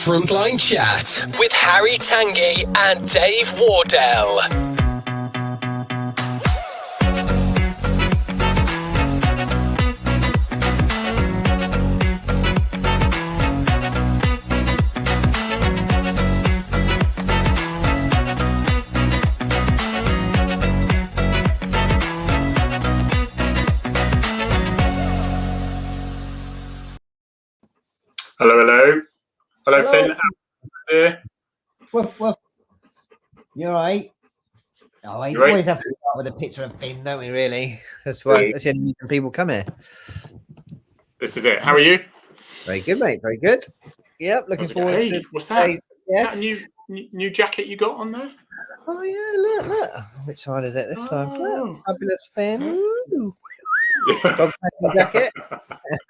Frontline Chat with Harry Tanguy and Dave Wardell. Hello. Hello, Finn. Here. Woof, woof. You all right? Oh, you Right. always have to start with a picture of Finn, don't we, really? That's why that's the only reason people come here. This is it. How are you? Very good, mate. Very good. Yep, looking forward to what's that? today's guest. Is that a new jacket you got on there? Oh, yeah, look. Which side is it this time? Look, fabulous Finn. Ooh. Dog jacket.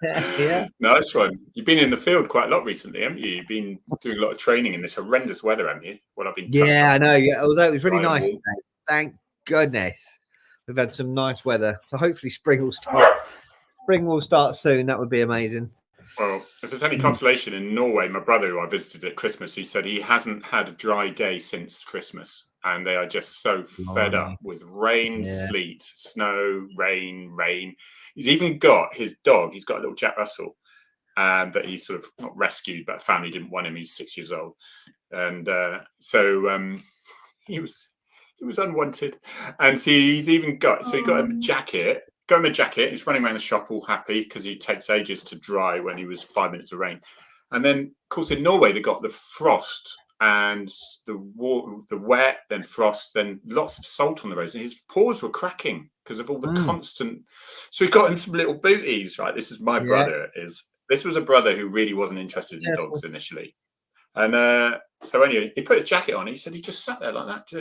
Yeah. Nice one. You've been in the field quite a lot recently, haven't you? You've been doing a lot of training in this horrendous weather, haven't you? Well, I've been. Yeah, I know. Yeah, although it was really nice today. Thank goodness. We've had some nice weather, so hopefully spring will start. Spring will start soon. That would be amazing. Well, if there's any consolation, in Norway, my brother, who I visited at Christmas, he said he hasn't had a dry day since Christmas, and they are just so fed up with rain, sleet, snow, rain. He's even got his dog. He's got a little Jack Russell, that he sort of not rescued, but family didn't want him. He's 6 years old, and so he was unwanted, and so he's even got he got him a jacket. Got him a jacket. He's running around the shop all happy because he takes ages to dry when he was 5 minutes of rain. And then, of course, in Norway they got the frost and the wet, then frost, then lots of salt on the roads. And his paws were cracking because of all the constant. So we got him some little booties. Right, this is my brother. This was a brother who really wasn't interested in dogs initially, and so anyway, he put his jacket on. He said he just sat there like that,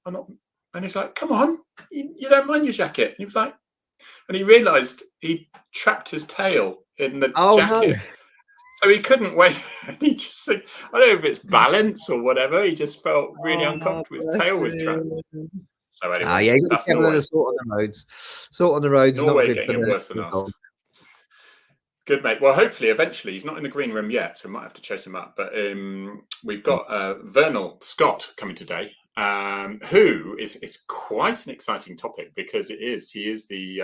and he's like, "Come on, you don't mind your jacket?" And he was like. And he realised he trapped his tail in the jacket. No. So he couldn't wait. He just said, I don't know if it's balance or whatever. He just felt really uncomfortable. His tail was trapped. So anyway, that's Norway. Sort on the roads. Sort on the roads. Norway getting it worse than us. Good, mate. Well, hopefully, eventually, he's not in the green room yet, so I might have to chase him up. But we've got Vernal Scott coming today. Who is quite an exciting topic because he is the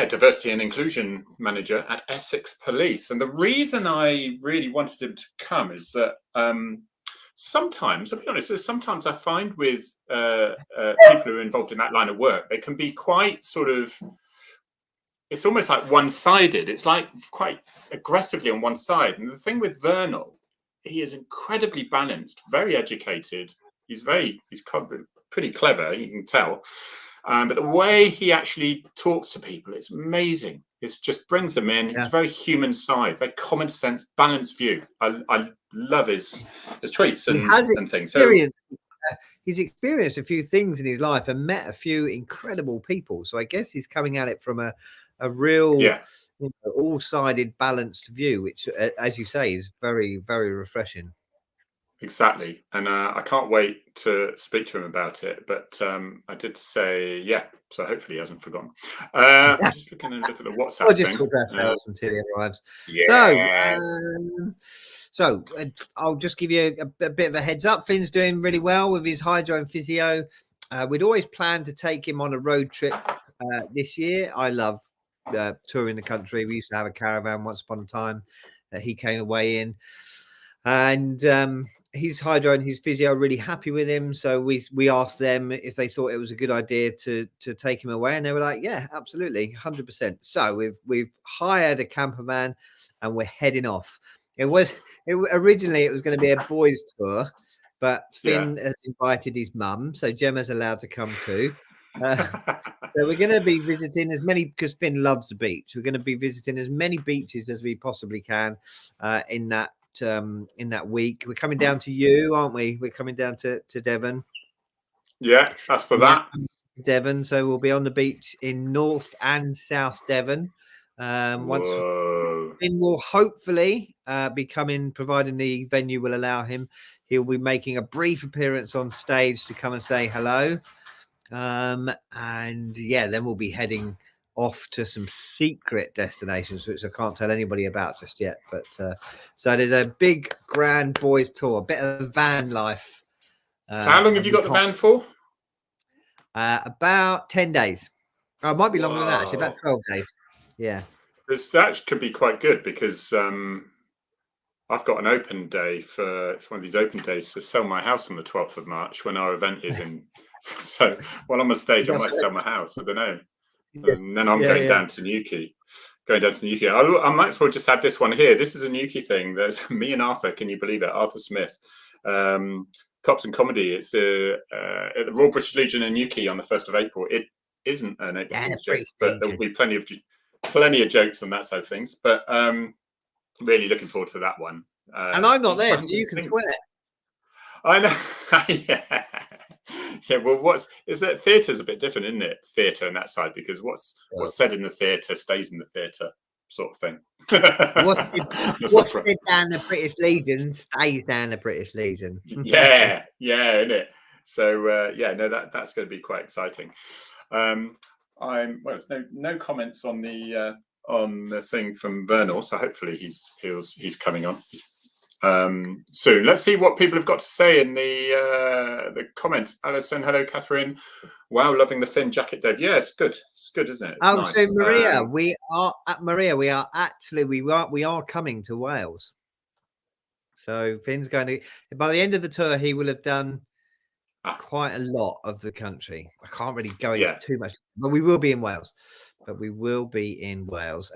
diversity and inclusion manager at Essex Police. And the reason I really wanted him to come is that sometimes, I'll be honest, sometimes I find with people who are involved in that line of work, they can be quite sort of, it's almost like one-sided. It's like quite aggressively on one side. And the thing with Vernal, he is incredibly balanced, very educated. He's pretty clever, you can tell. But the way he actually talks to people, it's amazing. It just brings them in. He's very human side, very common sense, balanced view. I love his tweets and things. He's experienced a few things in his life and met a few incredible people. So I guess he's coming at it from a real... all-sided balanced view, which as you say is very, very refreshing. Exactly. And I can't wait to speak to him about it, but I did say so hopefully he hasn't forgotten. I'm just looking at the WhatsApp I'll just talk ourselves until he arrives. So I'll just give you a bit of a heads up. Finn's doing really well with his hydro and physio. We'd always planned to take him on a road trip this year. I love touring the country. We used to have a caravan once upon a time that he came away in, and his hydro and his physio are really happy with him. So we asked them if they thought it was a good idea to take him away, and they were like, yeah, absolutely, 100%. So we've hired a camper van and we're heading off. Originally it was going to be a boys tour, but Finn has invited his mum, so Gemma's allowed to come too. So we're going to be visiting as many, because Finn loves the beach. We're going to be visiting as many beaches as we possibly can in that week. We're coming down to you, aren't we? We're coming down to Devon. Yeah, that's for that. Devon. So we'll be on the beach in North and South Devon. Once Finn will hopefully be coming, providing the venue will allow him. He'll be making a brief appearance on stage to come and say hello. And then we'll be heading off to some secret destinations, which I can't tell anybody about just yet. But so there's a big grand boys tour, a bit of van life. So how long have you got the van for? About 10 days. Oh, it might be longer than that, actually, about 12 days. Yeah. That could be quite good because I've got an open day it's one of these open days to sell my house on the 12th of March when our event is in. So while I'm on stage, I might sell my house. I don't know. And then I'm going down to Newquay. I might as well just add this one here. This is a Newquay thing. There's me and Arthur. Can you believe it? Arthur Smith. Cops and Comedy. It's at the Royal British Legion in Newquay on the 1st of April. It isn't an April Fool's joke, but there will be plenty of jokes on that side of things. But really looking forward to that one. And I'm not there, so you can swear. I know. Yeah. Yeah, well, theatre's a bit different, isn't it? Theatre and that side, because what's said in the theatre stays in the theatre, sort of thing. What's said down the British Legion stays down the British Legion. Yeah, isn't it? So that's going to be quite exciting. No comments on the thing from Vernal, so hopefully he's coming on soon. Let's see what people have got to say in the comments. Alison, hello, Catherine. Wow, loving the Finn jacket, Dave. Yeah, it's good. It's good, isn't it? It's nice. So Maria, we are coming to Wales. So Finn's going to, by the end of the tour, he will have done quite a lot of the country. I can't really go into too much, but we will be in Wales.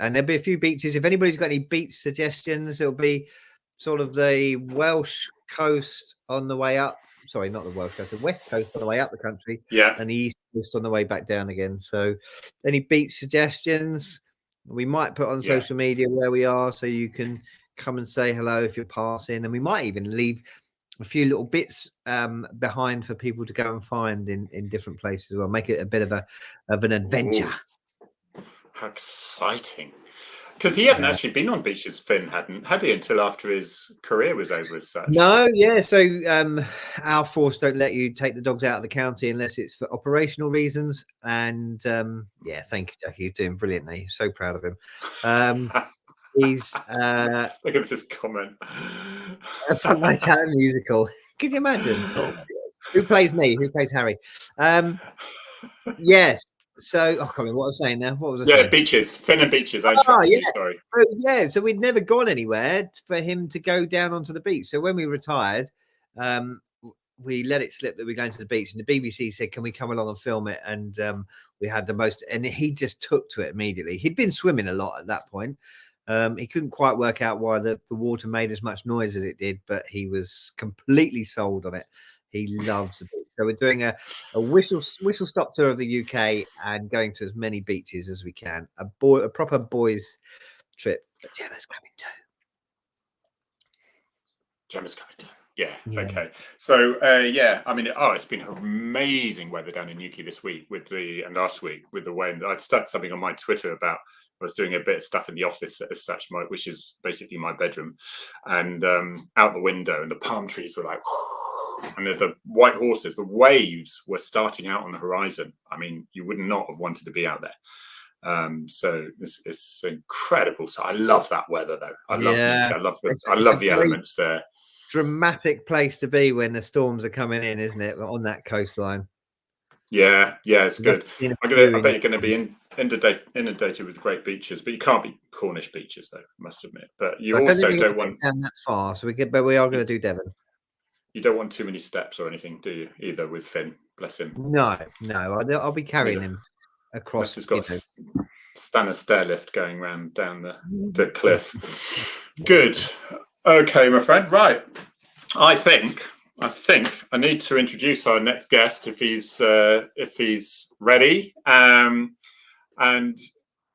And there'll be a few beaches. If anybody's got any beach suggestions, it'll be sort of the Welsh coast on the way up. Sorry, not the Welsh coast, the West Coast on the way up the country. Yeah. And the East Coast on the way back down again. So any beach suggestions, we might put on social media where we are so you can come and say hello if you're passing. And we might even leave a few little bits behind for people to go and find in different places as well. Make it a bit of an adventure. Ooh, how exciting. Because he hadn't actually been on beaches, Finn had he, until after his career was over as such? No, yeah. So our force don't let you take the dogs out of the county unless it's for operational reasons. And thank you, Jackie. He's doing brilliantly. So proud of him. He's look at this comment. Frontline Chat musical. Could you imagine? Who plays me? Who plays Harry? Yes. So, I can't remember what I was saying now. What was I saying? Yeah, beaches. Finn and beaches. You, sorry. So we'd never gone anywhere for him to go down onto the beach. So when we retired, we let it slip that we're going to the beach. And the BBC said, can we come along and film it? And we had the most... And he just took to it immediately. He'd been swimming a lot at that point. He couldn't quite work out why the water made as much noise as it did, but he was completely sold on it. He loves the beach. So we're doing a whistle stop tour of the UK and going to as many beaches as we can. A proper boys trip. But Gemma's coming too. Yeah. Okay. So I mean, it's been amazing weather down in Newquay this week and last week with the wind. I'd stuck something on my Twitter about I was doing a bit of stuff in the office as such, which is basically my bedroom, and out the window, and the palm trees were like. And the white horses, the waves were starting out on the horizon. I mean, you would not have wanted to be out there. So it's incredible. So I love that weather, though. I love the elements there. Dramatic place to be when the storms are coming in, isn't it? On that coastline. Yeah, it's good. I bet you're going to be inundated with great beaches, but you can't be Cornish beaches, though. I must admit. But you also don't want down that far. So but we are going to do Devon. You don't want too many steps or anything, do you? Either with Finn, bless him. No. I'll be carrying him across. He's got a stair lift going round down the cliff. Good. Okay, my friend. Right. I think I need to introduce our next guest if he's ready. And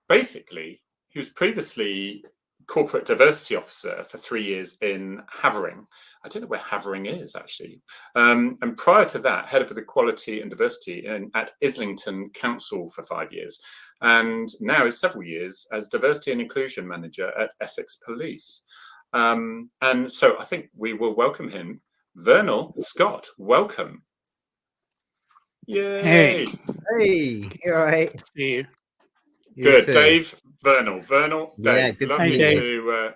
basically, he was previously corporate diversity officer for 3 years in Havering. I don't know where Havering is, actually. And prior to that, head of equality and diversity at Islington Council for 5 years. And now is several years as diversity and inclusion manager at Essex Police. And so I think we will welcome him. Vernal Scott, welcome. Yay. Hey, you all right? See you. Good, too. Dave, Vernal, Yeah, Dave. good to Lovely meet to.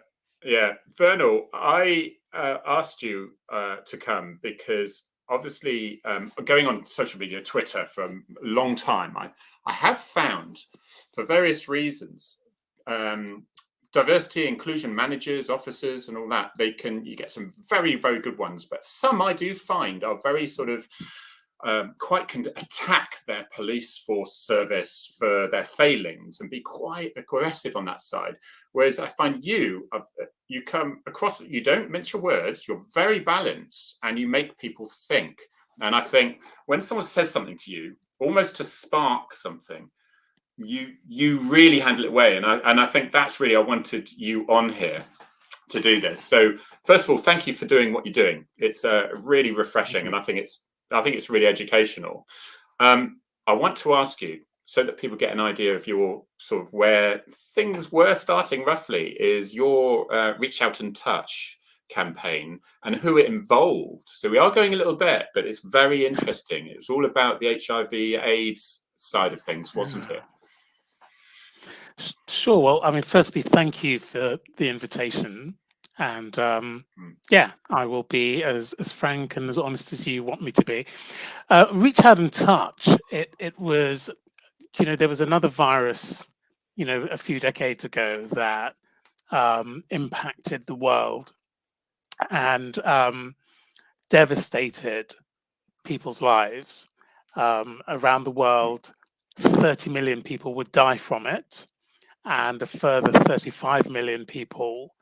Vernal. I asked you to come because obviously, going on social media, Twitter, for a long time, I have found, for various reasons, diversity, inclusion managers, officers, and all that. You get some very, very good ones, but some I do find are very sort of can attack their police force service for their failings and be quite aggressive on that side. Whereas I find you come across, you don't mince your words, you're very balanced and you make people think. And I think when someone says something to you, almost to spark something, you really handle it well. And I think that's really, I wanted you on here to do this. So first of all, thank you for doing what you're doing. It's really refreshing, and I think it's really educational. I want to ask you, so that people get an idea of your sort of where things were starting roughly, is your Reach Out and Touch campaign and who it involved. So we are going a little bit, but it's very interesting. It's all about the HIV/AIDS side of things, wasn't it? Sure. Well, I mean, firstly, thank you for the invitation. And I will be as frank and as honest as you want me to be. Reach Out and Touch, it was, there was another virus, a few decades ago that impacted the world and devastated people's lives around the world. 30 million people would die from it, and a further 35 million people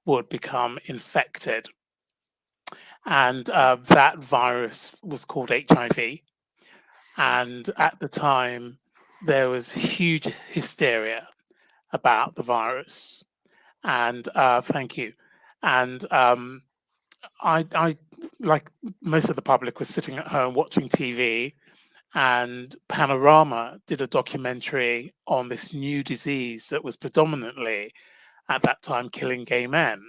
would become infected. And that virus was called HIV. And at the time, there was huge hysteria about the virus. And thank you. And I, like most of the public, was sitting at home watching TV, and Panorama did a documentary on this new disease that was predominantly, at that time, killing gay men.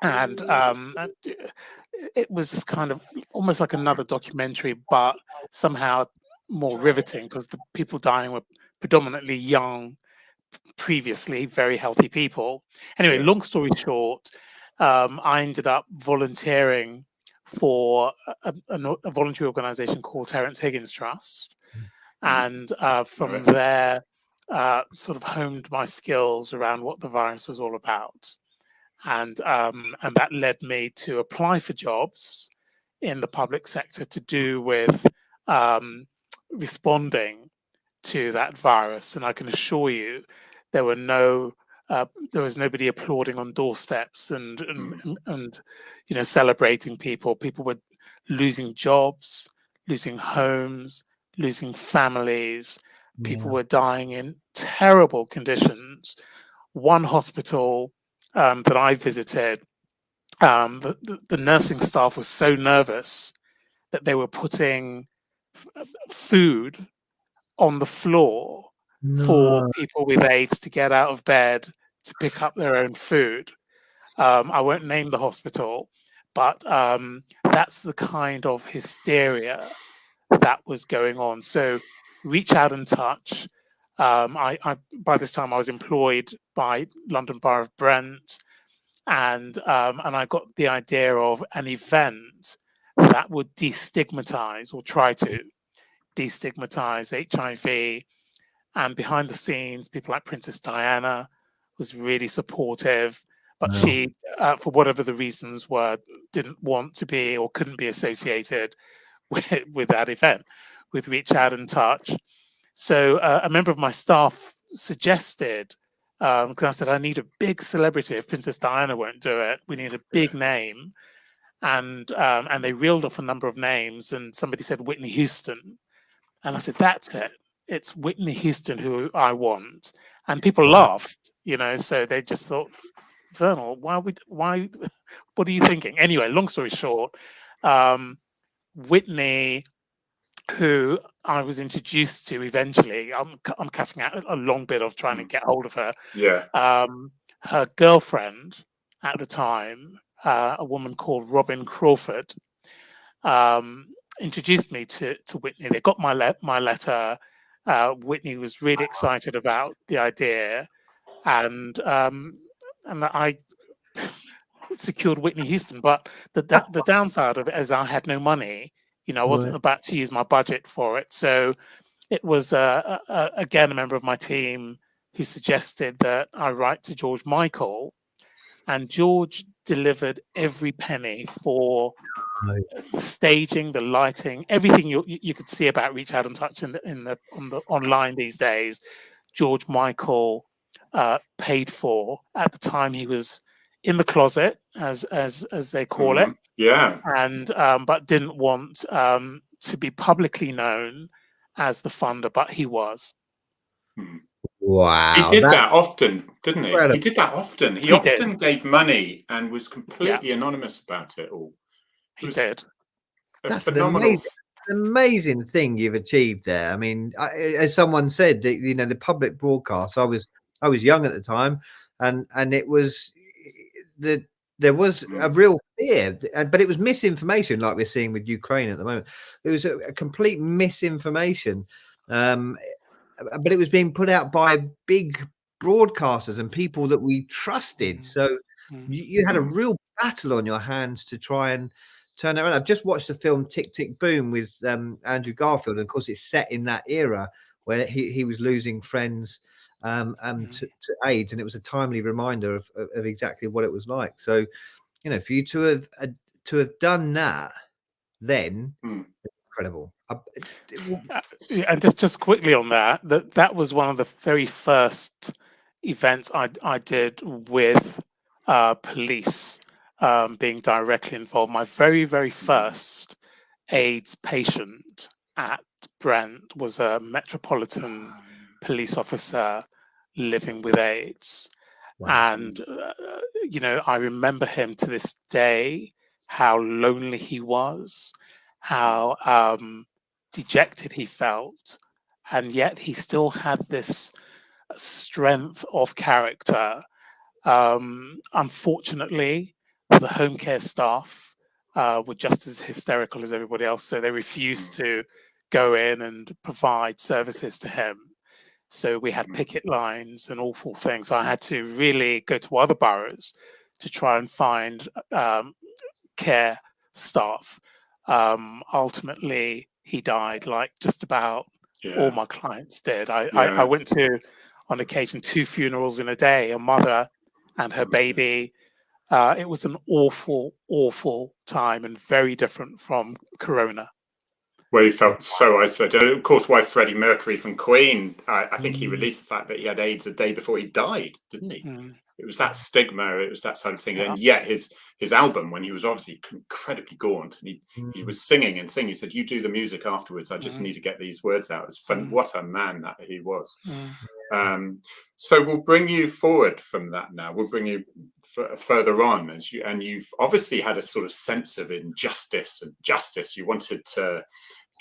And it was just kind of almost like another documentary, but somehow more riveting, because the people dying were predominantly young, previously very healthy people. Anyway, long story short, I ended up volunteering for a voluntary organization called Terence Higgins Trust. And from there, sort of honed my skills around what the virus was all about. And that led me to apply for jobs in the public sector to do with responding to that virus. And I can assure you, there was nobody applauding on doorsteps and celebrating people. People were losing jobs, losing homes, losing families. People were dying in terrible conditions. One hospital that I visited, the nursing staff was so nervous that they were putting food on the floor for people with AIDS to get out of bed to pick up their own food. I won't name the hospital, but that's the kind of hysteria that was going on. So Reach Out and Touch. I by this time I was employed by London Borough of Brent, and I got the idea of an event that would destigmatize, or try to destigmatize, HIV. And behind the scenes, people like Princess Diana was really supportive, but she, for whatever the reasons were, didn't want to be or couldn't be associated with that event, with Reach Out and Touch. So a member of my staff suggested, because I said, I need a big celebrity. If Princess Diana won't do it, we need a big name. And they reeled off a number of names, and somebody said Whitney Houston. And I said, that's it. It's Whitney Houston who I want. And people laughed, so they just thought, Vernal, why, what are you thinking? Anyway, long story short, Whitney, who I was introduced to eventually, I'm cutting out a long bit of trying to get hold of her. Her girlfriend at the time, a woman called Robin Crawford, introduced me to Whitney. They got my letter. Whitney was really excited about the idea, and I secured Whitney Houston. But the downside of it is I had no money. I wasn't about to use my budget for it. So it was again a member of my team who suggested that I write to George Michael, and George delivered every penny for the staging, the lighting, everything you could see about Reach Out and Touch on the online these days. George Michael paid for. At the time, he was in the closet, as they call it, and but didn't want to be publicly known as the funder, but he was. Wow, he did that often, didn't he? Incredible. He did that often. He often gave money and was completely anonymous about it all. He did. That's an amazing thing you've achieved there. I mean, as someone said, the public broadcast. I was young at the time, and it was that there was a real fear, but it was misinformation, like we're seeing with Ukraine at the moment. It was a complete misinformation, but it was being put out by big broadcasters and people that we trusted. So you had a real battle on your hands to try and turn it around. I've just watched the film Tick, Tick, Boom with Andrew Garfield. And of course, it's set in that era where he was losing friends to AIDS. And it was a timely reminder of exactly what it was like. So, for you to have done that then, incredible. And just quickly on that was one of the very first events I did with police being directly involved. My very, very first AIDS patient at Brent was a Metropolitan Police officer living with AIDS. Wow. And, I remember him to this day, how lonely he was, how dejected he felt, and yet he still had this strength of character. Unfortunately, the home care staff were just as hysterical as everybody else, so they refused to go in and provide services to him. So we had picket lines and awful things. I had to really go to other boroughs to try and find care staff. Ultimately, he died, like just about all my clients did. I went to, on occasion, 2 funerals in a day, a mother and her baby. It was an awful, awful time and very different from Corona. Where he felt so isolated. Of course, why Freddie Mercury from Queen, I think he released the fact that he had AIDS a day before he died, didn't he? It was that stigma, it was that sort of thing. And yet his album, when he was obviously incredibly gaunt, and he was singing and singing, he said, "You do the music afterwards. I just need to get these words out." It's fun. What a man that he was. So we'll bring you forward from that now. We'll bring you further on, and you've obviously had a sort of sense of injustice and justice. You wanted to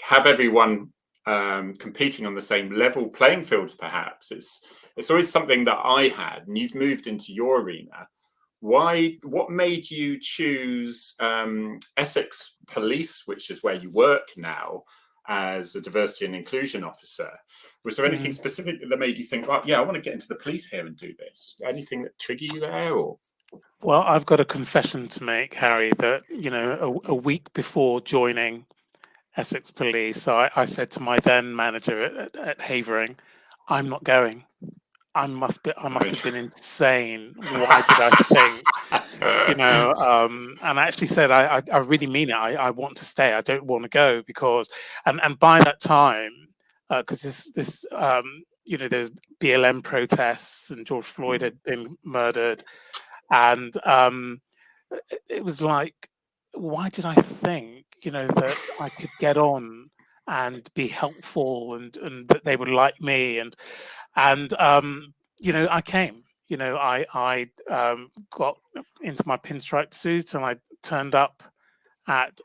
have everyone competing on the same level playing fields, perhaps. It's always something that I had, and you've moved into your arena. What made you choose Essex Police, which is where you work now, as a diversity and inclusion officer? Was there anything specific that made you think, well, I want to get into the police here and do this? Anything that triggered you there? Or? Well, I've got a confession to make, Harry, that, a week before joining Essex Police, I said to my then manager at Havering, "I'm not going. I must have been insane. Why did I think?" And I actually said, I really mean it. I want to stay. I don't want to go because, and by that time, because there's BLM protests and George Floyd had been murdered, and it was like, why did I think, that I could get on and be helpful and that they would like me and I came. I got into my pinstripe suit and I turned up at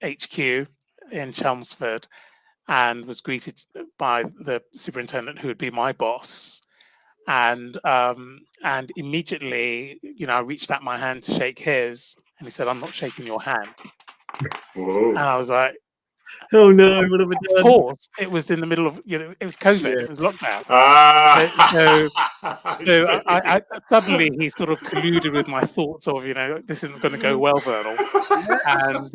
HQ in Chelmsford and was greeted by the superintendent, who would be my boss. And immediately, I reached out my hand to shake his, and he said, "I'm not shaking your hand." Whoa. And I was like, Oh no, what have I Of done? course, it was in the middle of, it was COVID, Yeah. it was lockdown. I So see. I suddenly he sort of colluded with my thoughts of, this isn't going to go well, Vernal. And,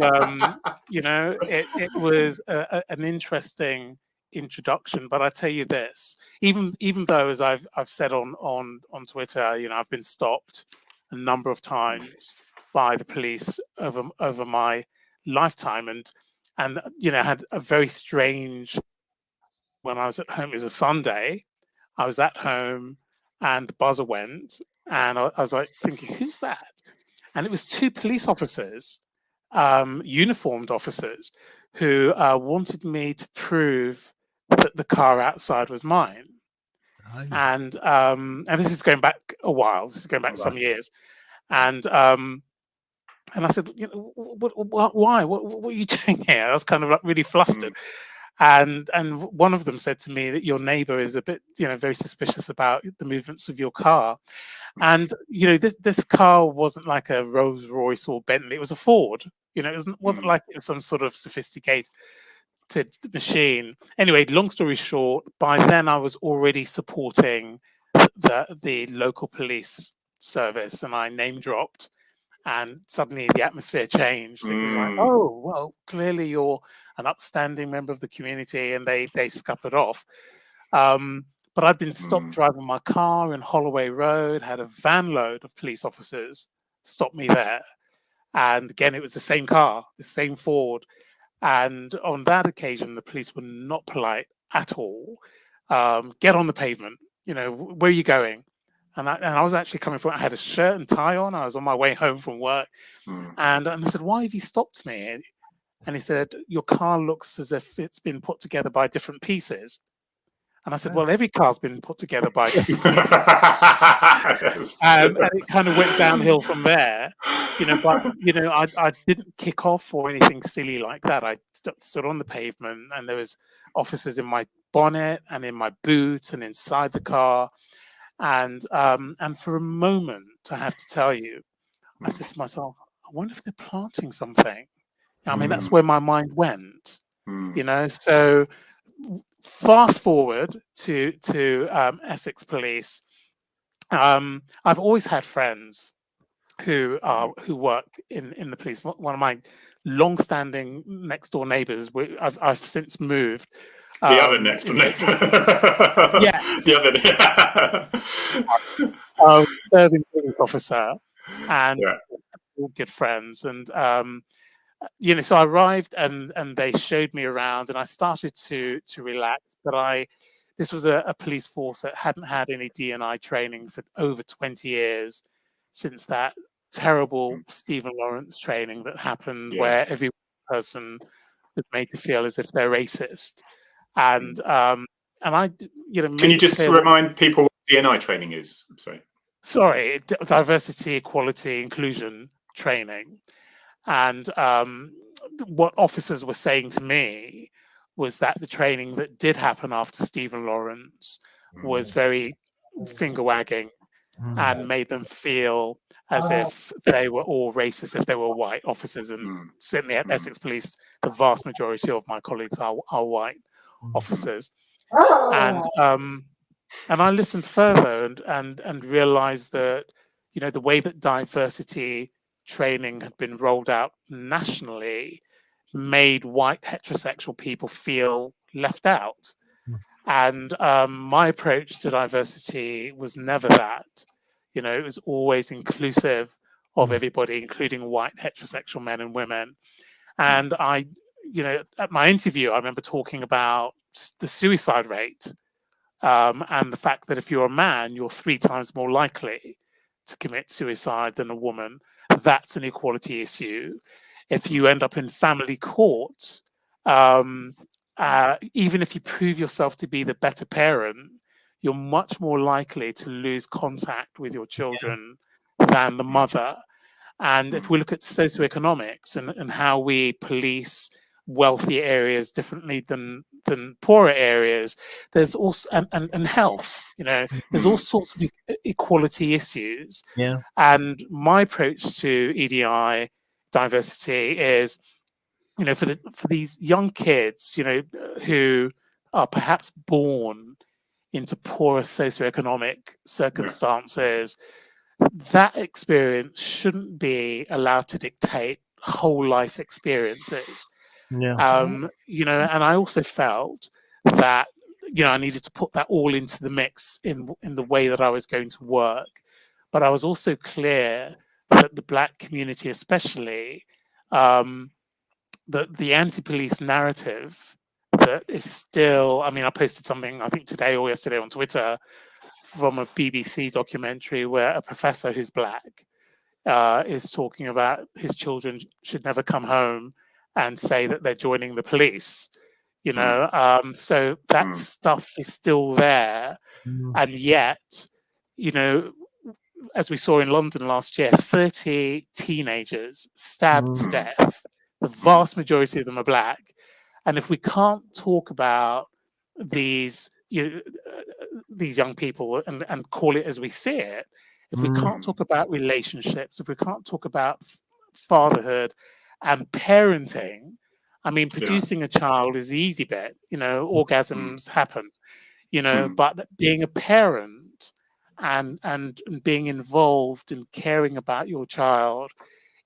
it was an interesting introduction. But I tell you this, even though, as I've said on Twitter, I've been stopped a number of times by the police over my lifetime, and had a very strange, when I was at home, it was a Sunday, I was at home and the buzzer went, and I was like thinking, who's that? And it was two police officers, uniformed officers, who wanted me to prove that the car outside was mine. Oh. And this is going back a while. This is going back some years. And I said, why? What are you doing here? I was kind of like really flustered. And one of them said to me that your neighbor is a bit, very suspicious about the movements of your car. And, this car wasn't like a Rolls Royce or Bentley. It was a Ford. It wasn't like it was some sort of sophisticated machine. Anyway, long story short, by then I was already supporting the local police service, and I name dropped. And suddenly the atmosphere changed. It was like, oh, well, clearly you're an upstanding member of the community, and they scuppered off. But I'd been stopped driving my car in Holloway Road, had a van load of police officers stop me there. And again, it was the same car, the same Ford. And on that occasion, the police were not polite at all. Get on the pavement, where are you going? And I was actually coming from, I had a shirt and tie on. I was on my way home from work. And I said, why have you stopped me? And he said, your car looks as if it's been put together by different pieces. And I said, well, every car's been put together by different pieces. And it kind of went downhill from there. But, I didn't kick off or anything silly like that. I stood on the pavement, and there was officers in my bonnet and in my boot and inside the car. And for a moment, I have to tell you, I said to myself, I wonder if they're planting something. I mean, that's where my mind went, So fast forward to Essex Police. I've always had friends who work in the police. One of my long-standing next-door neighbours, I've since moved. The other next door neighbour. Yeah. The other. Serving police officer, and all good friends. And so I arrived, and they showed me around, and I started to relax. But this was a police force that hadn't had any D&I training for over 20 years, since that terrible Stephen Lawrence training that happened, where every person was made to feel as if they're racist. And I, can you just remind people what D&I training is? Sorry, diversity, equality, inclusion training. And what officers were saying to me was that the training that did happen after Stephen Lawrence was very finger wagging and made them feel as if they were all racist if they were white officers. And certainly at Essex Police, the vast majority of my colleagues are white officers. And I listened further and realized that, the way that diversity training had been rolled out nationally made white heterosexual people feel left out. And my approach to diversity was never that. It was always inclusive of everybody, including white heterosexual men and women. And I, at my interview, I remember talking about the suicide rate, and the fact that if you're a man, you're 3 times more likely to commit suicide than a woman. That's an equality issue. If you end up in family court, even if you prove yourself to be the better parent, you're much more likely to lose contact with your children than the mother. And if we look at socioeconomics and how we police wealthy areas differently than poorer areas, there's also and health, there's all sorts of equality issues. And my approach to EDI diversity is you know, for these young kids, you know, who are perhaps born into poorer socioeconomic circumstances, that experience shouldn't be allowed to dictate whole life experiences. You know, and I also felt that, you know, I needed to put that all into the mix in the way that I was going to work. But I was also clear that the Black community, especially, the anti-police narrative that is still, I mean, I posted something, I think today or yesterday on Twitter, from a BBC documentary where a professor who's Black is talking about his children should never come home and say that they're joining the police, you know. So that stuff is still there. And yet, you know, as we saw in London last year, 30 teenagers stabbed to death. The vast majority of them are Black. And if we can't talk about these, these young people and call it as we see it, if we can't talk about relationships, if we can't talk about fatherhood and parenting, I mean, producing a child is the easy bit, you know, orgasms happen, you know, but being a parent and being involved and caring about your child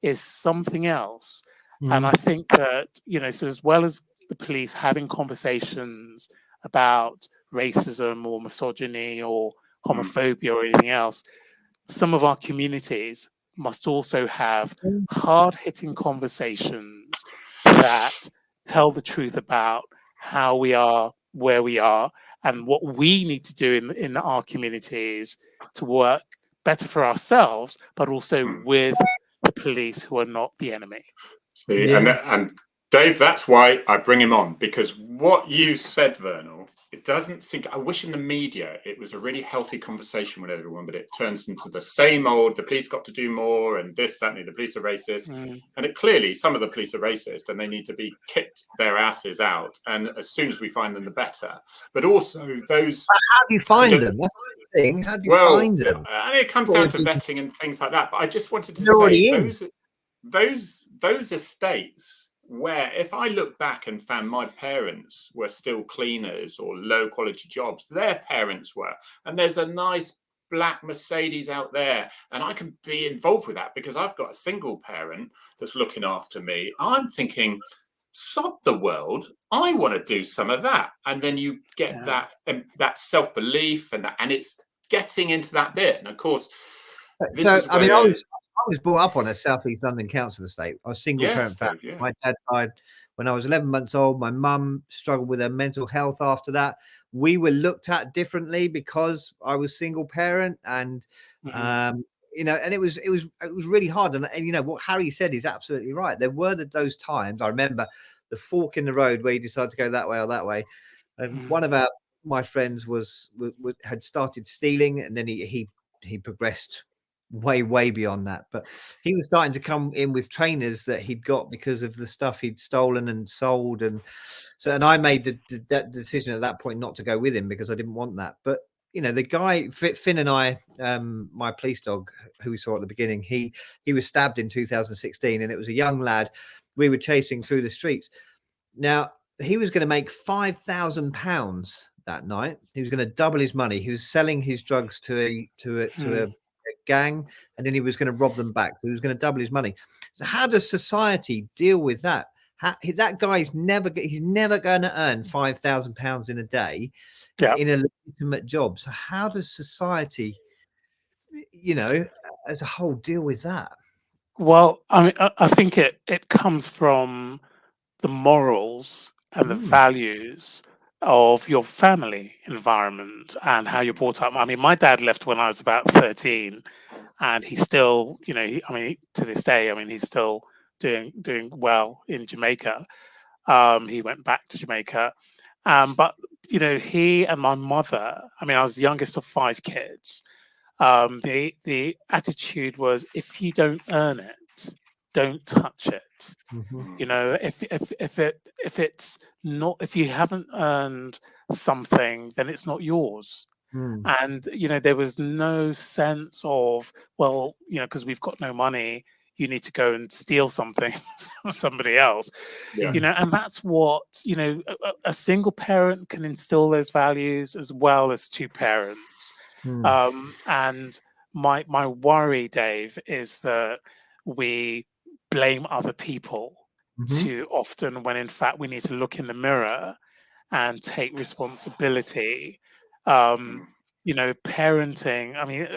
is something else. And I think that, you know, so as well as the police having conversations about racism or misogyny or homophobia or anything else, some of our communities must also have hard-hitting conversations that tell the truth about how we are, where we are, and what we need to do in our communities to work better for ourselves, but also with the police, who are not the enemy. See, and Dave, that's why I bring him on, because what you said, Vernal, it doesn't seem. I wish in the media it was a really healthy conversation with everyone, but it turns into the same old. The police got to do more, and this, that, and the police are racist, and it clearly some of the police are racist, and they need to be kicked their asses out. And as soon as we find them, the better. But also those. But how do you find them? That's the thing. How do you find them? And it comes down to vetting and things like that. But I just wanted to say those estates where, if I look back and found my parents were still cleaners or low quality jobs, their parents were, and there's a nice Black Mercedes out there, and I can be involved with that because I've got a single parent that's looking after me, I'm thinking, sod the world, I want to do some of that. And then you get that self-belief, and it's getting into that bit. And of course, I was brought up on a Southeast London council estate. I was single parent family. My dad died when I was 11 months old. My mum struggled with her mental health after that. We were looked at differently because I was single parent, and you know, and it was really hard. And you know what Harry said is absolutely right. There were those times. I remember the fork in the road where you decided to go that way or that way. And one of my friends had started stealing, and then he progressed way beyond that, but he was starting to come in with trainers that he'd got because of the stuff he'd stolen and sold. And so, and I made the decision at that point not to go with him because I didn't want that. But you know, the guy Finn and I, my police dog who we saw at the beginning, he was stabbed in 2016, and it was a young lad we were chasing through the streets. Now he was going to make £5,000 that night. He was going to double his money. He was selling his drugs to a gang, and then he was going to rob them back. So he was going to double his money. So how does society deal with that? That guy's never going to earn £5,000 in a day in a legitimate job. So how does society, you know, as a whole deal with that? Well, I mean, I think it comes from the morals and the values of your family environment and how you're brought up. I mean, my dad left when I was about 13, and he's still, you know, to this day, I mean, he's still doing well in Jamaica. He went back to Jamaica, but you know, he and my mother. I mean, I was the youngest of 5 kids. The attitude was, if you don't earn it, don't touch it. You know, if it's not, if you haven't earned something, then it's not yours. And you know, there was no sense of, well, you know, because we've got no money, you need to go and steal something from somebody else. Yeah. And that's what, a single parent can instill those values as well as two parents. And my worry, Dave, is that we blame other people too often, when in fact we need to look in the mirror and take responsibility. Parenting, I mean,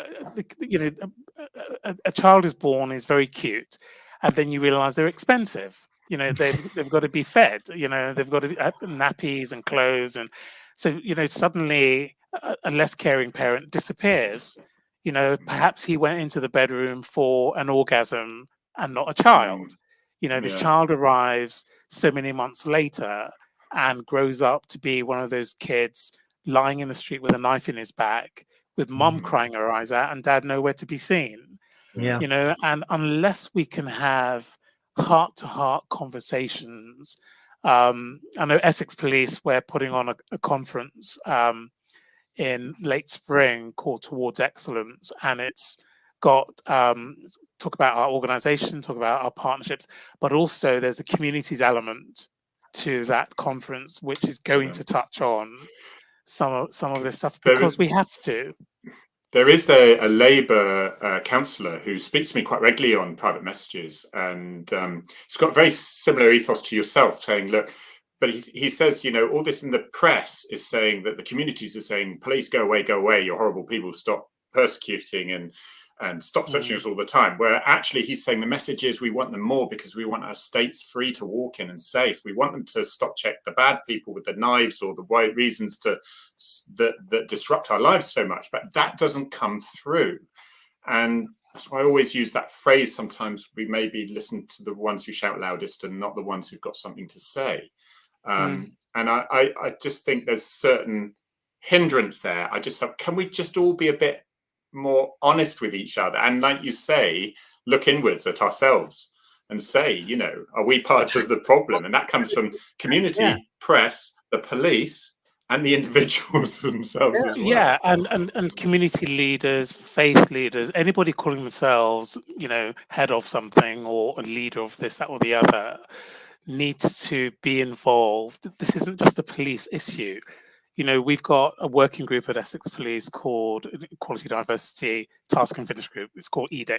a child is born, is very cute, and then you realize they're expensive. They've got to be fed, they've got to have nappies and clothes, and so suddenly a less caring parent disappears. Perhaps he went into the bedroom for an orgasm and not a child. This child arrives so many months later and grows up to be one of those kids lying in the street with a knife in his back, with mum crying her eyes out and dad nowhere to be seen. And unless we can have heart-to-heart conversations, I know Essex Police, we're putting on a conference in late spring called Towards Excellence, and it's got talk about our organization, talk about our partnerships, but also there's a communities element to that conference, which is going to touch on some of this stuff, because we have to. There is a Labour councillor who speaks to me quite regularly on private messages, and he's got a very similar ethos to yourself, saying, look, but he says, all this in the press is saying that the communities are saying, police, go away, you're horrible people, stop persecuting and stop searching us all the time, where actually he's saying the message is we want them more because we want our states free to walk in and safe. We want them to stop check the bad people with the knives or the white reasons that disrupt our lives so much. But that doesn't come through. And that's why I always use that phrase. Sometimes we maybe listen to the ones who shout loudest and not the ones who've got something to say. And I just think there's certain hindrance there. I just thought, can we just all be a bit more honest with each other, and like you say, look inwards at ourselves and say, are we part of the problem? And that comes from community, press, the police, and the individuals themselves as well. And community leaders, faith leaders, anybody calling themselves head of something or a leader of this, that, or the other, needs to be involved. This isn't just a police issue. We've got a working group at Essex Police called Equality, Diversity, Task and Finish Group. It's called EDIC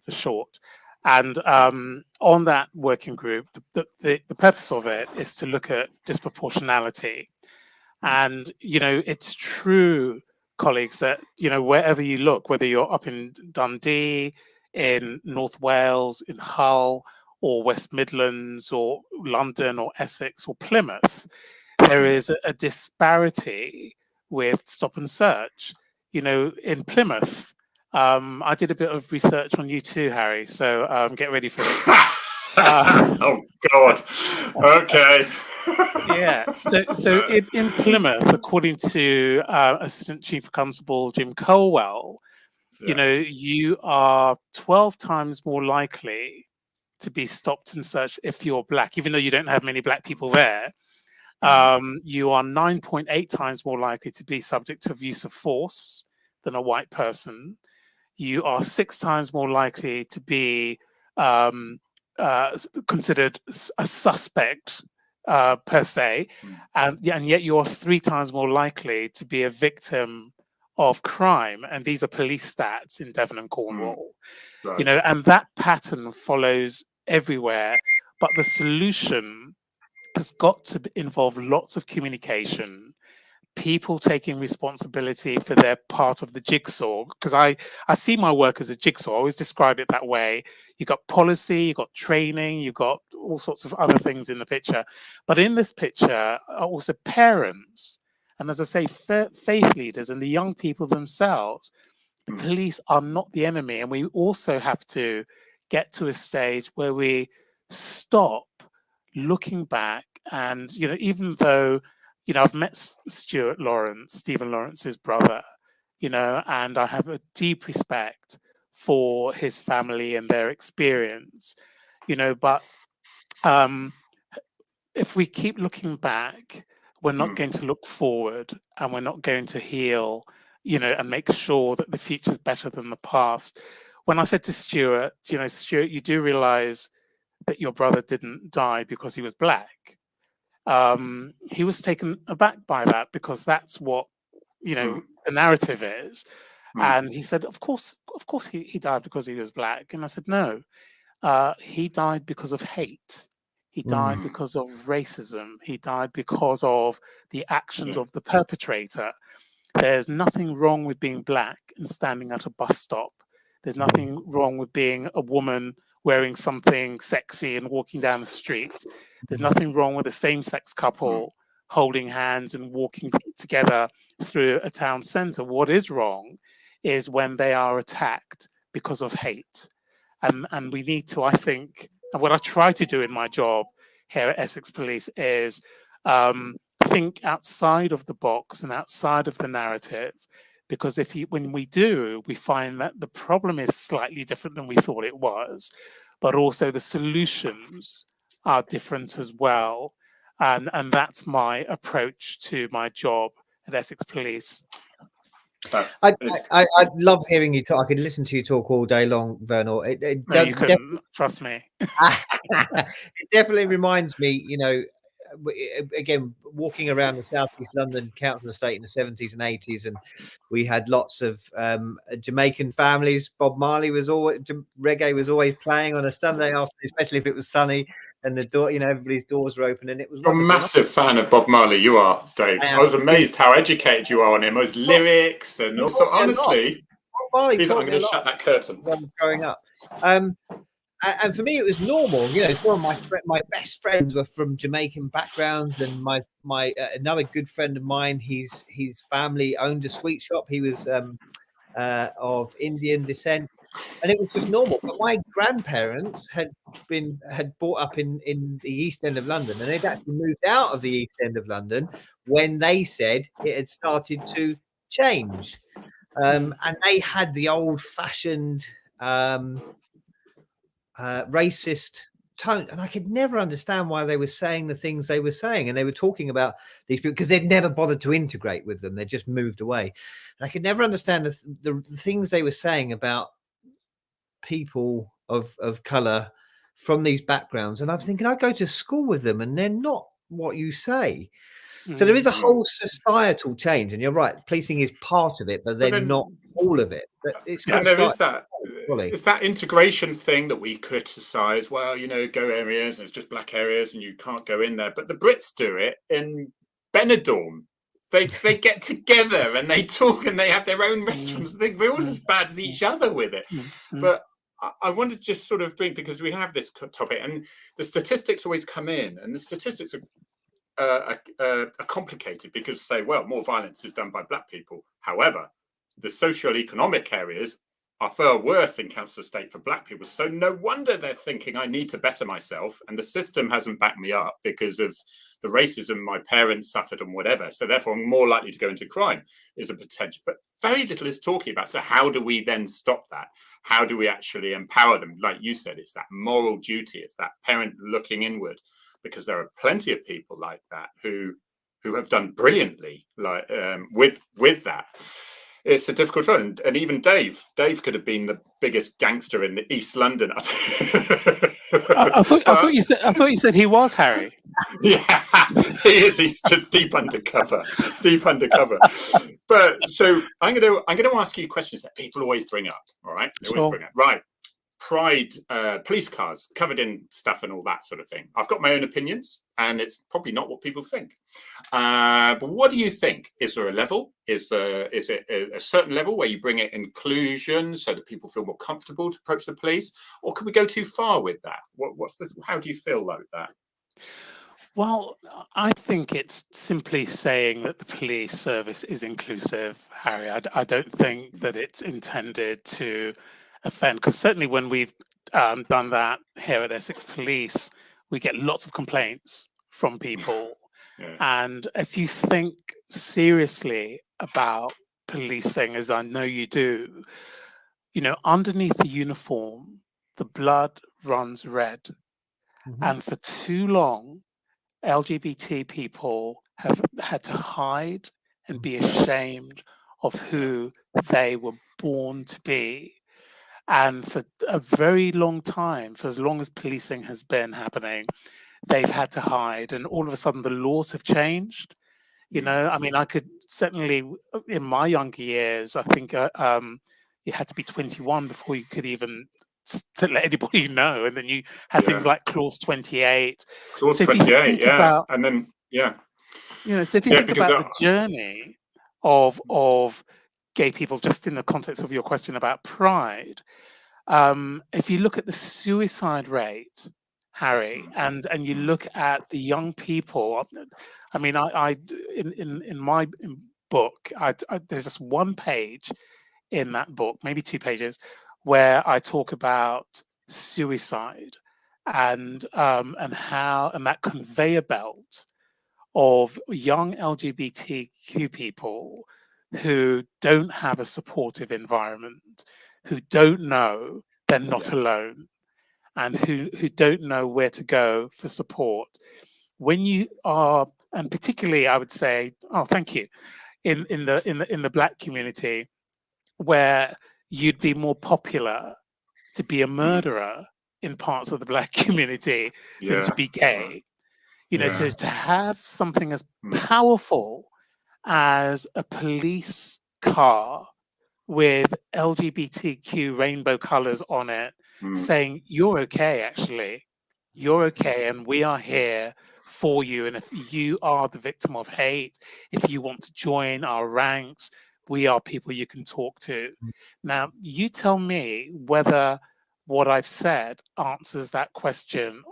for short. And on that working group, the purpose of it is to look at disproportionality. And, it's true, colleagues, that, wherever you look, whether you're up in Dundee, in North Wales, in Hull, or West Midlands, or London, or Essex, or Plymouth, there is a disparity with stop and search. In Plymouth, I did a bit of research on you too, Harry, so get ready for this. Oh, God. Okay. So in Plymouth, according to Assistant Chief Constable Jim Colwell, you are 12 times more likely to be stopped and searched if you're black, even though you don't have many black people there. You are 9.8 times more likely to be subject to use of force than a white person. You are 6 times more likely to be considered a suspect per se, and yet you are 3 times more likely to be a victim of crime. And these are police stats in Devon and Cornwall. Right. And that pattern follows everywhere. But the solution has got to involve lots of communication, people taking responsibility for their part of the jigsaw, because I see my work as a jigsaw. I always describe it that way. You've got policy, you've got training, you've got all sorts of other things in the picture. But in this picture are also parents, and as I say, faith leaders and the young people themselves. The police are not the enemy. And we also have to get to a stage where we stop looking back, and even though I've met Stephen Lawrence's brother, and I have a deep respect for his family and their experience, but if we keep looking back, we're not going to look forward, and we're not going to heal, and make sure that the future is better than the past. when I said to Stuart, Stuart, you do realize that your brother didn't die because he was black. He was taken aback by that, because that's what, the narrative is. And he said, of course he died because he was black. And I said, no, he died because of hate. He died because of racism. He died because of the actions of the perpetrator. There's nothing wrong with being black and standing at a bus stop. There's nothing wrong with being a woman wearing something sexy and walking down the street. There's nothing wrong with a same-sex couple holding hands and walking together through a town centre. What is wrong is when they are attacked because of hate. And we need to, I think, and what I try to do in my job here at Essex Police is think outside of the box and outside of the narrative. Because when we do, we find that the problem is slightly different than we thought it was, but also the solutions are different as well. And that's my approach to my job at Essex Police. I love hearing you talk. I could listen to you talk all day long, Vernal. No, you couldn't, trust me. It definitely reminds me, again, walking around the southeast London council estate in the 70s and 80s, and we had lots of Jamaican families. Bob Marley was always, reggae was always playing on a Sunday afternoon, especially if it was sunny and the door, everybody's doors were open, and it was. You're a massive fan of Bob Marley, you are, Dave. I was amazed how educated you are on him, his lyrics, and also, honestly, please, I'm going to shut that curtain. When I was growing up. And for me, it was normal. Some of my best friends were from Jamaican backgrounds, and my another good friend of mine, his family owned a sweet shop. He was of Indian descent, and it was just normal. But my grandparents had brought up in the East End of London, and they'd actually moved out of the East End of London when they said it had started to change, and they had the old-fashioned racist tone, and I could never understand why they were saying the things they were saying. And they were talking about these people because they'd never bothered to integrate with them. They just moved away. And I could never understand the things they were saying about people of color from these backgrounds. And I'm thinking, I go to school with them and they're not what you say. So there is a whole societal change, and you're right, policing is part of it, but they're not all of it. But it's there is that. It's that integration thing that we criticise. Well, go areas, and it's just black areas, and you can't go in there. But the Brits do it in Benidorm. They get together and they talk, and they have their own restaurants. We're all as bad as each other with it. But I wanted to just sort of bring, because we have this topic, and the statistics always come in, and the statistics are complicated, because say, well, more violence is done by black people. However, the socio-economic areas are far worse in council estate for black people. So no wonder they're thinking, I need to better myself, and the system hasn't backed me up because of the racism my parents suffered and whatever. So therefore I'm more likely to go into crime is a potential. But very little is talking about. So how do we then stop that? How do we actually empower them? Like you said, it's that moral duty. It's that parent looking inward, because there are plenty of people like that who have done brilliantly, like with that. It's a difficult run, and even Dave could have been the biggest gangster in the East London. I thought you said he was, Harry. Yeah, he is. He's deep undercover. But so I'm going to ask you questions that people always bring up. All right, they always bring up. Right. Pride, police cars covered in stuff and all that sort of thing. I've got my own opinions, and it's probably not what people think. But what do you think? Is there a level? Is it a certain level where you bring it inclusion so that people feel more comfortable to approach the police, or can we go too far with that? What's this? How do you feel like that? Well, I think it's simply saying that the police service is inclusive, Harry. I don't think that it's intended to offend, because certainly when we've done that here at Essex Police, we get lots of complaints from people. Yeah. And if you think seriously about policing, as I know you do, underneath the uniform, the blood runs red. And for too long, LGBT people have had to hide and be ashamed of who they were born to be. And for a very long time, for as long as policing has been happening, they've had to hide. And all of a sudden, the laws have changed. You know, I mean, I could certainly, in my younger years, I think you had to be 21 before you could even to let anybody know. And then you had things like Clause 28. Clause so if 28, you think about, and then, so if you think about the journey of gay people, just in the context of your question about pride, if you look at the suicide rate, Harry, and you look at the young people, I mean, in my book, there's just one page in that book, maybe 2 pages, where I talk about suicide and that conveyor belt of young LGBTQ people who don't have a supportive environment, who don't know they're not alone, and who don't know where to go for support. When you are, and particularly I would say, oh, thank you, in the Black community, where you'd be more popular to be a murderer in parts of the Black community than to be gay. You know, so to have something as powerful as a police car with LGBTQ rainbow colors on it, saying, you're okay, actually. You're okay, and we are here for you. And if you are the victim of hate, if you want to join our ranks, we are people you can talk to. Now, you tell me whether what I've said answers that question.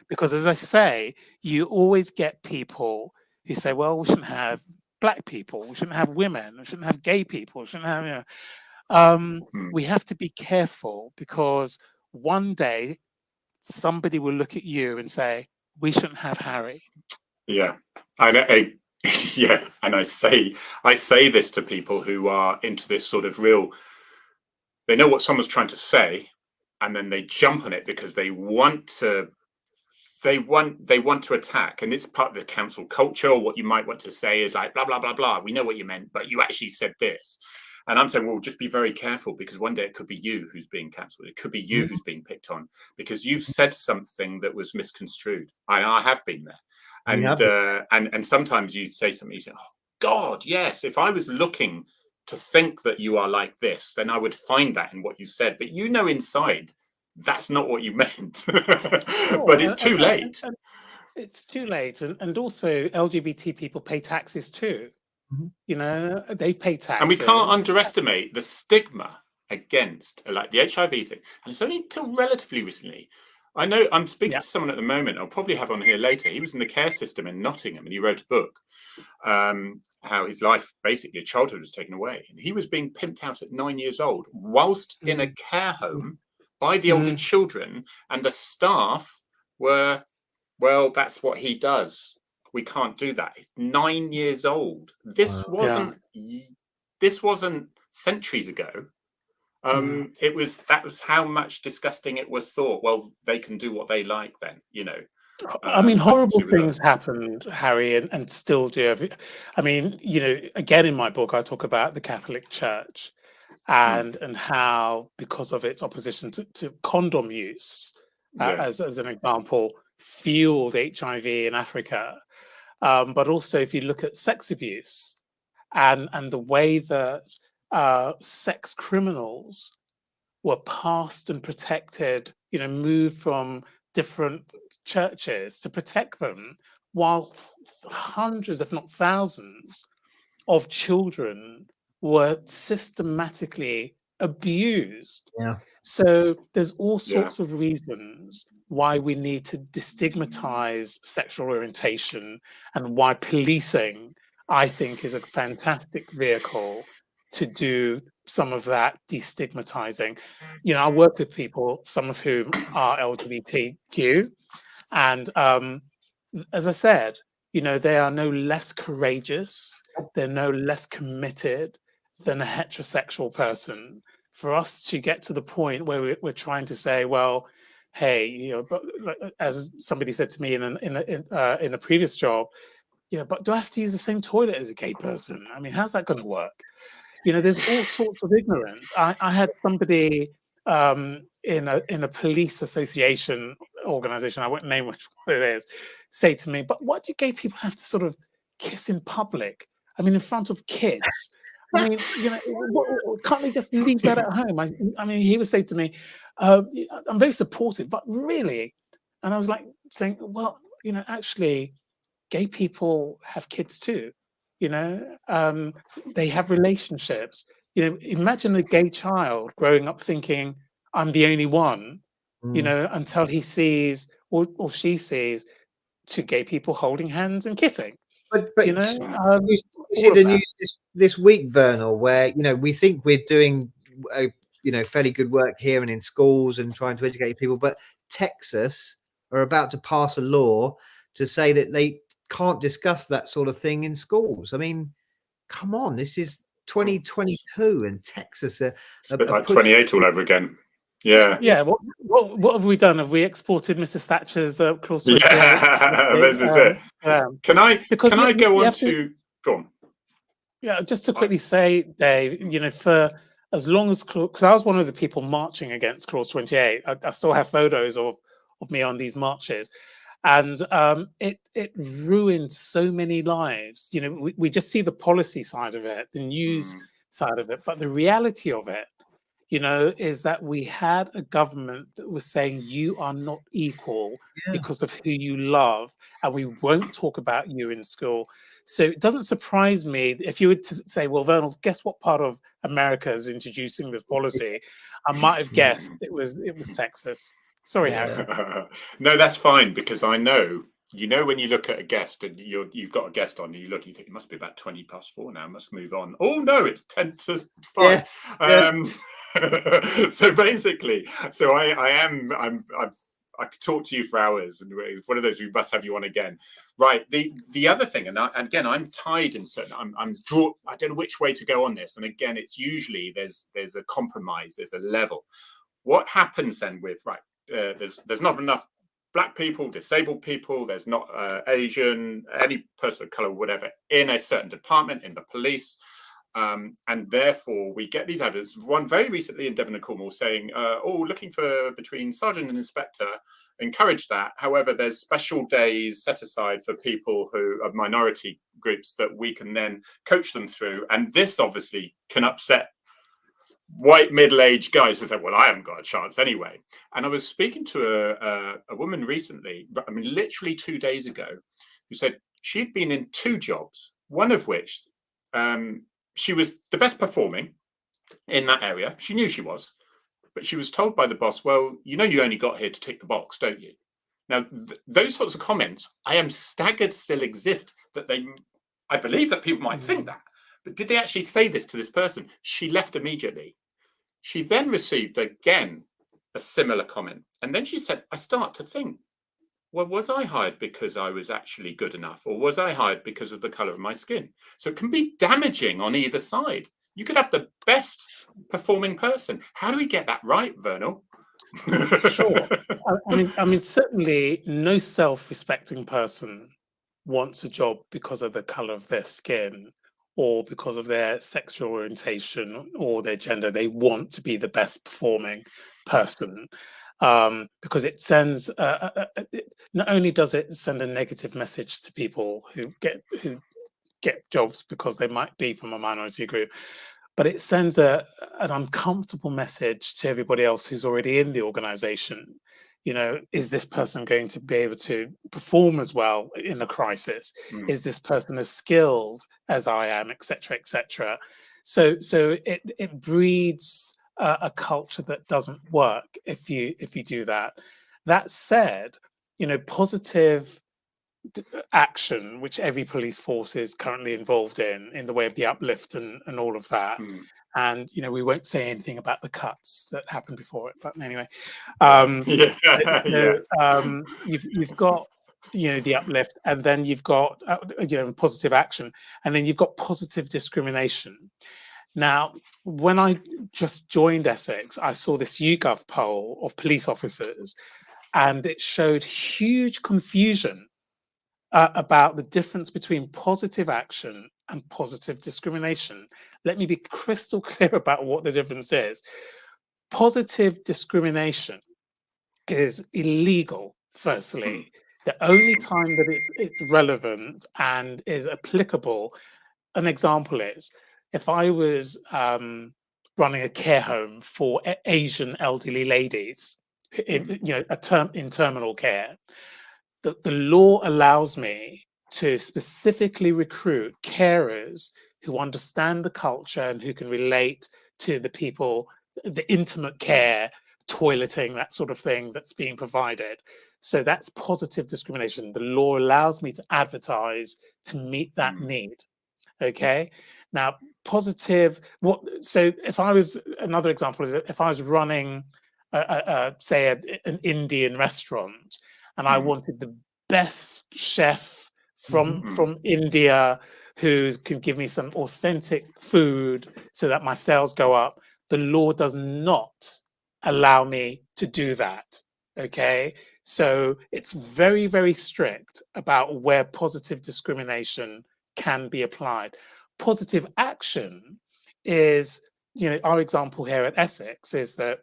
Because as I say, you always get people who say, well, we shouldn't have Black people, we shouldn't have women, we shouldn't have gay people, we shouldn't have, we have to be careful, because one day somebody will look at you and say, we shouldn't have Harry. Yeah, and I say this to people who are into this sort of they know what someone's trying to say, and then they jump on it because they want to attack, and it's part of the council culture. Or what you might want to say is like, blah blah blah blah, we know what you meant, but you actually said this. And I'm saying, well, just be very careful, because one day it could be you who's being cancelled. It could be you who's being picked on because you've said something that was misconstrued. I have been there, and sometimes you say something, you say, oh God, yes, if I was looking to think that you are like this, then I would find that in what you said. But you know, inside, that's not what you meant. But it's too late. It's too late. And also LGBT people pay taxes too. You know, they pay taxes. And we can't underestimate the stigma against like the HIV thing. And it's only until relatively recently. I know I'm speaking to someone at the moment, I'll probably have on here later. He was in the care system in Nottingham, and he wrote a book, how his life, basically, childhood was taken away. And he was being pimped out at 9 years old, whilst in a care home by the older children. And the staff were, well, that's what he does. We can't do that. 9 years old. This wasn't centuries ago. That was how much disgusting it was thought. Well, they can do what they like then, you know. I mean, horrible things happened, Harry, and still do. I mean, you know, again, in my book, I talk about the Catholic Church and how, because of its opposition to condom use, as an example, fueled HIV in Africa. But also, if you look at sex abuse and the way that sex criminals were passed and protected, you know, moved from different churches to protect them, while hundreds, if not thousands, of children were systematically abused. So there's all sorts of reasons why we need to destigmatize sexual orientation, and why policing, I think, is a fantastic vehicle to do some of that destigmatizing. You know, I work with people, some of whom are LGBTQ, and as I said, you know, they are no less courageous, they're no less committed than a heterosexual person. For us to get to the point where we're trying to say, well, hey, you know, but as somebody said to me in a previous job, you know, but do I have to use the same toilet as a gay person? I mean, how's that going to work? You know, there's all sorts of ignorance. I had somebody in a police association organization, I won't name which one it is, say to me, but why do gay people have to sort of kiss in public? I mean, in front of kids. I mean, you know, can't they just leave that at home? I mean, he would say to me, I'm very supportive, but really, and I was like saying, well, you know, actually, gay people have kids too. You know, they have relationships. You know, imagine a gay child growing up thinking, I'm the only one, you know, until he sees or she sees two gay people holding hands and kissing. But You know, you see the news this week, Vernal, where, you know, we think we're doing you know, fairly good work here and in schools and trying to educate people, but Texas are about to pass a law to say that they can't discuss that sort of thing in schools. I mean, come on, this is 2022 and Texas are a bit like 28 all over again. Yeah. Yeah. What have we done? Have we exported Mrs. Thatcher's clause 28? Yeah, this is it. Can I go on to go on? Yeah, just to quickly say, Dave, you know, for as long as, because I was one of the people marching against clause 28, I still have photos of me on these marches, and it ruined so many lives. You know, we just see the policy side of it, the news side of it, but the reality of it, you know, is that we had a government that was saying you are not equal because of who you love, and we won't talk about you in school. So it doesn't surprise me if you were to say, well, Vernal, guess what part of America is introducing this policy? I might have guessed it was Texas. Sorry, Harry. No, that's fine, because I know, you know, when you look at a guest and you've got a guest on, you look, you think it must be about 20+4 now, must move on. Oh no, it's 10 to 5. So basically, so I could talk to you for hours, and one of those we must have you on again. Right. The other thing, and again, I'm tied in certain. I'm drawn. I don't know which way to go on this. And again, it's usually there's a compromise. There's a level. What happens then with there's not enough Black people, disabled people. There's not Asian, any person of color, whatever, in a certain department in the police. And therefore we get these adverts. One very recently in Devon and Cornwall saying, looking for between sergeant and inspector, encourage that. However, there's special days set aside for people who are minority groups that we can then coach them through. And this obviously can upset white middle-aged guys who say, well, I haven't got a chance anyway. And I was speaking to a woman recently, I mean, literally 2 days ago, who said she'd been in 2 jobs, one of which she was the best performing in that area. She knew she was, but she was told by the boss, well, you know, you only got here to tick the box, don't you? Now, those sorts of comments, I am staggered still exist, that I believe that people might think that, but did they actually say this to this person? She left immediately. She then received again a similar comment. And then she said, I start to think, well, was I hired because I was actually good enough, or was I hired because of the color of my skin? So it can be damaging on either side. You could have the best performing person. How do we get that right, Vernal? Sure. I mean, certainly no self-respecting person wants a job because of the color of their skin or because of their sexual orientation or their gender. They want to be the best performing person. Because it sends not only does it send a negative message to people who get jobs because they might be from a minority group, but it sends an uncomfortable message to everybody else who's already in the organization. You know, is this person going to be able to perform as well in a crisis? Is this person as skilled as I am, etc., etc.? So it breeds a culture that doesn't work if you do that. That said, you know, positive action, which every police force is currently involved in the way of the uplift and all of that. And you know, we won't say anything about the cuts that happened before it, but anyway, you've got, you know, the uplift, and then you've got you know, positive action, and then you've got positive discrimination. Now, when I just joined Essex, I saw this YouGov poll of police officers, and it showed huge confusion about the difference between positive action and positive discrimination. Let me be crystal clear about what the difference is. Positive discrimination is illegal, firstly. The only time that it's relevant and is applicable, an example is if I was running a care home for Asian elderly ladies in, in terminal care, the law allows me to specifically recruit carers who understand the culture and who can relate to the people, the intimate care, toileting, that sort of thing that's being provided. So that's positive discrimination. The law allows me to advertise to meet that need. Okay. Now, positive. So if I was, another example is if I was running, say, an Indian restaurant, and I wanted the best chef from India who can give me some authentic food so that my sales go up, the law does not allow me to do that. Okay. So it's very, very strict about where positive discrimination can be applied. Positive action is, our example here at Essex is that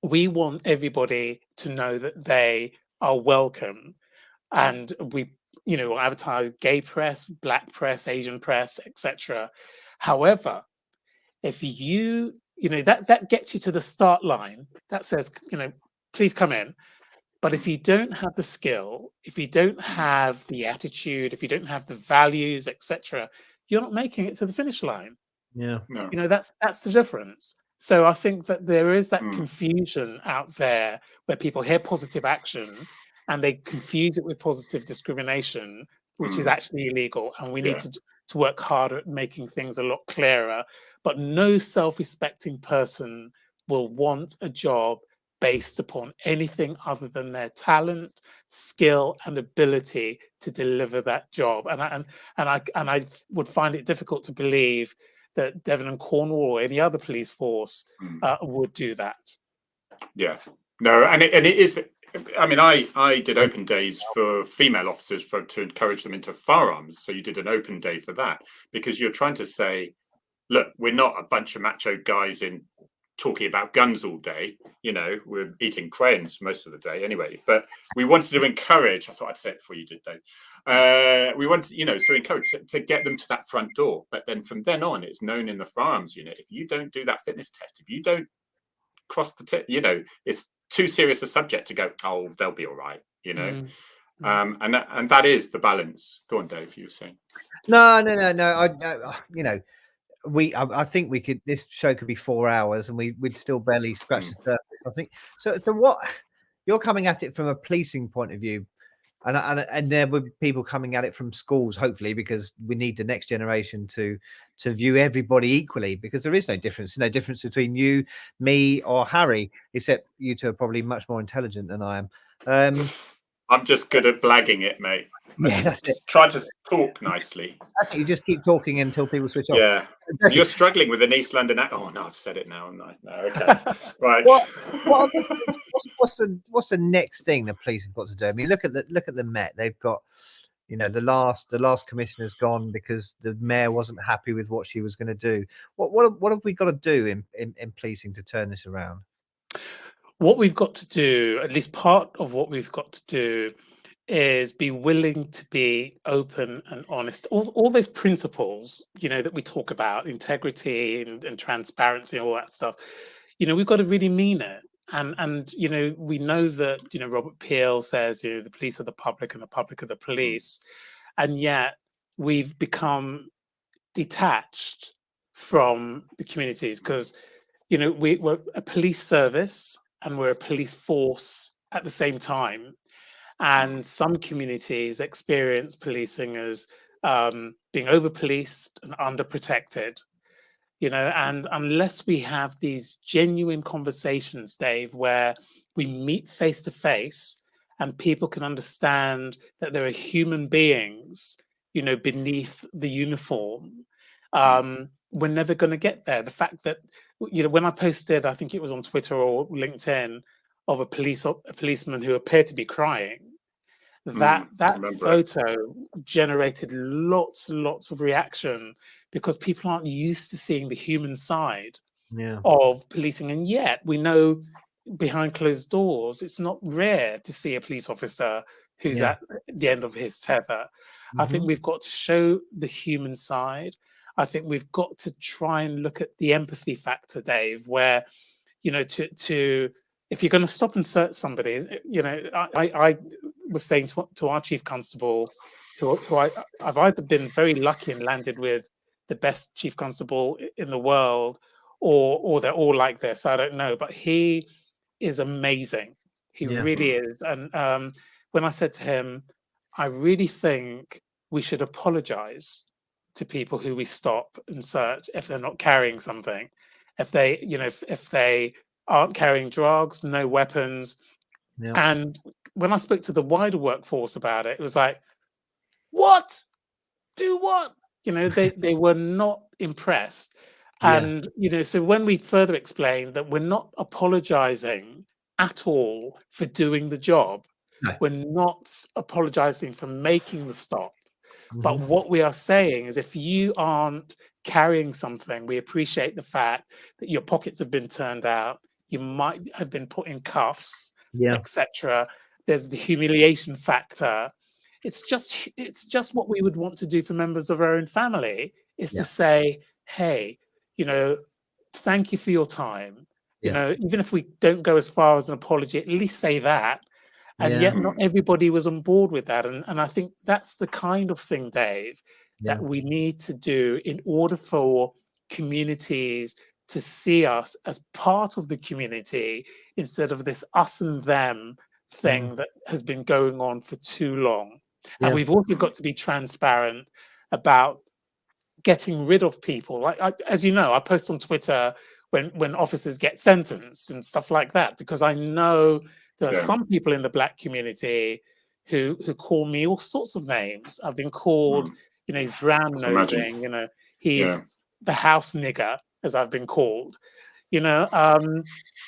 we want everybody to know that they are welcome, and we advertise gay press, black press, Asian press, etc. However, if that gets you to the start line, that says, please come in. But if you don't have the skill, if you don't have the attitude, if you don't have the values, etc., you're not making it to the finish line. Yeah. No. That's the difference. So I think that there is that confusion out there where people hear positive action and they confuse it with positive discrimination, which is actually illegal. And we need to work harder at making things a lot clearer. But no self-respecting person will want a job based upon anything other than their talent, skill, and ability to deliver that job. And I would find it difficult to believe that Devon and Cornwall or any other police force would do that. Yeah, no, and it is. I mean, I did open days for female officers to encourage them into firearms. So you did an open day for that because you're trying to say, look, we're not a bunch of macho guys talking about guns all day. We're eating crayons most of the day anyway. But we wanted to encourage. I thought I'd say it before you did, Dave. We want so encourage to get them to that front door. But then from then on, it's known in the firearms unit. If you don't do that fitness test, if you don't cross the tip, it's too serious a subject to go, oh, they'll be all right. And that is the balance. Go on, Dave. You were saying. No. I think we could. This show could be 4 hours, and we'd still barely scratch the surface. I think so. So what you're coming at it from a policing point of view, and there will be people coming at it from schools, hopefully, because we need the next generation to view everybody equally, because there is no difference. No difference between you, me, or Harry, except you two are probably much more intelligent than I am. I'm just good at blagging it, mate. Just try to talk nicely. That's it. You just keep talking until people switch off. Yeah. You're struggling with an East London accent. Oh no, I've said it now. No, okay. Right. What's the next thing the police have got to do? I mean, look at the Met. They've got, the last commissioner's gone because the mayor wasn't happy with what she was going to do. What have we got to do in policing to turn this around? What we've got to do, at least part of what we've got to do, is be willing to be open and honest. All those principles, that we talk about, integrity and transparency, all that stuff, we've got to really mean it. And we know that, Robert Peel says, the police are the public and the public are the police. And yet we've become detached from the communities because, we're a police service and we're a police force at the same time. And some communities experience policing as being over-policed and under-protected, and unless we have these genuine conversations, Dave, where we meet face-to-face and people can understand that there are human beings, beneath the uniform, we're never going to get there. The fact that, when I posted, I think it was on Twitter or LinkedIn, of a policeman who appeared to be crying, That remember it. photo generated lots and lots of reaction because people aren't used to seeing the human side of policing. And yet we know behind closed doors, it's not rare to see a police officer who's at the end of his tether. I think we've got to show the human side. I think we've got to try and look at the empathy factor, Dave, where, you know, to if you're going to stop and search somebody, you know, I was saying to our chief constable, who I've either been very lucky and landed with the best chief constable in the world, or they're all like this. I don't know, but he is amazing. He really is. And when I said to him, I really think we should apologize to people who we stop and search if they're not carrying something, if they, you know, if they aren't carrying drugs, no weapons. And when I spoke to the wider workforce about it, it was like, what? Do what? You know, they were not impressed. And, you know, so when we further explained that we're not apologizing at all for doing the job, we're not apologizing for making the stop. But what we are saying is if you aren't carrying something, we appreciate the fact that your pockets have been turned out, you might have been put in cuffs, etc. There's the humiliation factor. It's just what we would want to do for members of our own family, is to say, hey, you know, thank you for your time. You know, even if we don't go as far as an apology, at least say that. And yet not everybody was on board with that. And I think that's the kind of thing, Dave, that we need to do in order for communities to see us as part of the community instead of this us and them thing that has been going on for too long. And we've also got to be transparent about getting rid of people. Like, as you know, I post on Twitter when officers get sentenced and stuff like that, because I know there are some people in the Black community who call me all sorts of names. I've been called, you know, he's brown nosing, you know, he's the house nigger, as I've been called, you know.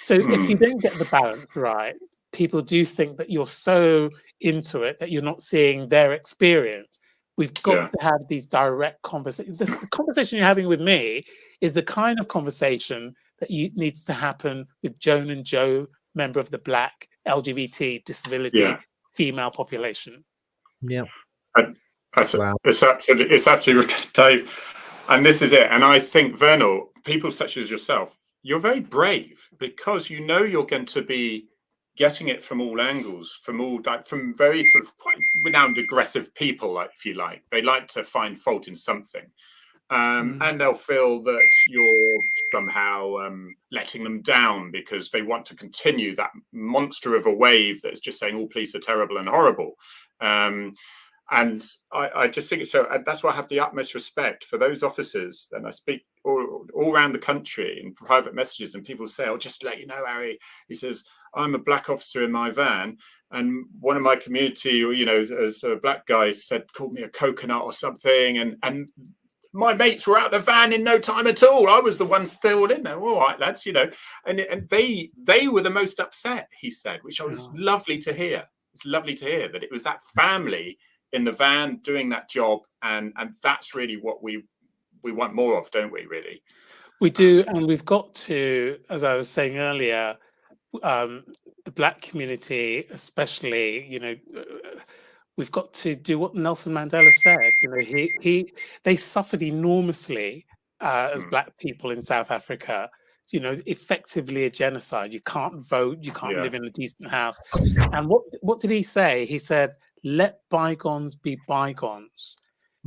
So if you don't get the balance right, people do think that you're so into it that you're not seeing their experience. We've got to have these direct conversations. The conversation you're having with me is the kind of conversation that needs to happen with Joan and Joe, member of the Black LGBT disability female population. It's absolutely Dave, and this is it. And I think, Vernal, people such as yourself, you're very brave because you know you're going to be getting it from all angles, from very sort of quite renowned aggressive people, like, if you like. They like to find fault in something. And they'll feel that you're somehow letting them down because they want to continue that monster of a wave that's just saying all police are terrible and horrible. And I just think so. And that's why I have the utmost respect for those officers. And I speak all around the country in private messages, and people say, "Oh, just to let you know, Harry," he says, "I'm a Black officer in my van, and one of my community, you know, as a Black guy said, called me a coconut or something, and my mates were out the van in no time at all. I was the one still in there. All right, lads, you know." And they were the most upset, he said, which was lovely to hear. It's lovely to hear that it was that family in the van doing that job, and that's really what we want more of, don't we? Really, we do. And we've got to, as I was saying earlier, the Black community especially, you know, we've got to do what Nelson Mandela said. You know, they suffered enormously as Black people in South Africa. You know, effectively a genocide. You can't vote, you can't live in a decent house. And what did he say? He said, "Let bygones be bygones."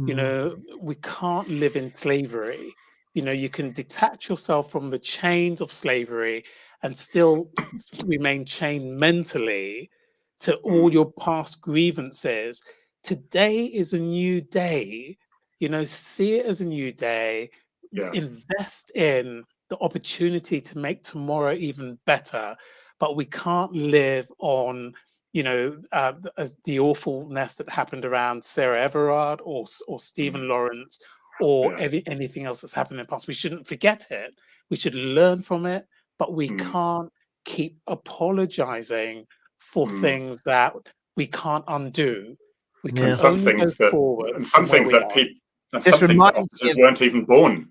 You know, we can't live in slavery. You know, you can detach yourself from the chains of slavery and still remain chained mentally to all your past grievances. Today is a new day. You know, see it as a new day. Invest in the opportunity to make tomorrow even better. But we can't live on, you know, the awfulness that happened around Sarah Everard or Stephen Lawrence or anything else that's happened in the past. We shouldn't forget it. We should learn from it, but we can't keep apologizing for things that we can't undo. We can Yeah. some only go things that forward and some from where things we that are. people and Just some things that reminds me officers of- weren't even born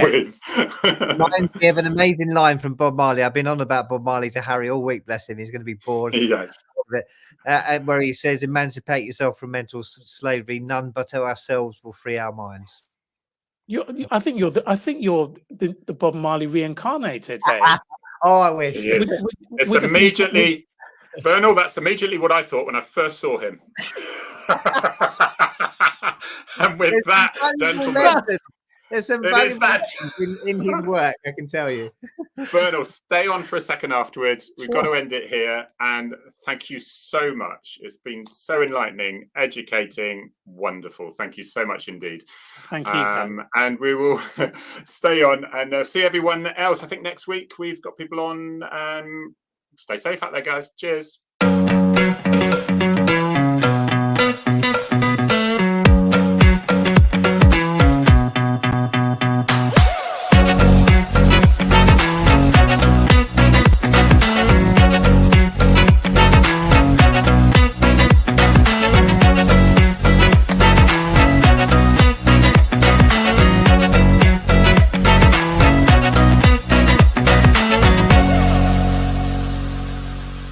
with. Reminds me of an amazing line from Bob Marley. I've been on about Bob Marley to Harry all week, bless him. He's going to be bored Yes. of it. Where he says, emancipate yourself from mental slavery. None but ourselves will free our minds. I think you're the Bob Marley reincarnated, Dave. Oh, I wish. He is. It's We just need to- immediately, Vernal, that's immediately what I thought when I first saw him. And with There's that, some valuable gentlemen, lessons. There's some it is valuable that. lessons in his work, I can tell you. Vernal, stay on for a second afterwards. We've got Sure. to end it here. And thank you so much. It's been so enlightening, educating, wonderful. Thank you so much indeed. Thank you. Ken. And we will stay on and see everyone else. I think next week we've got people on. Stay safe out there, guys. Cheers.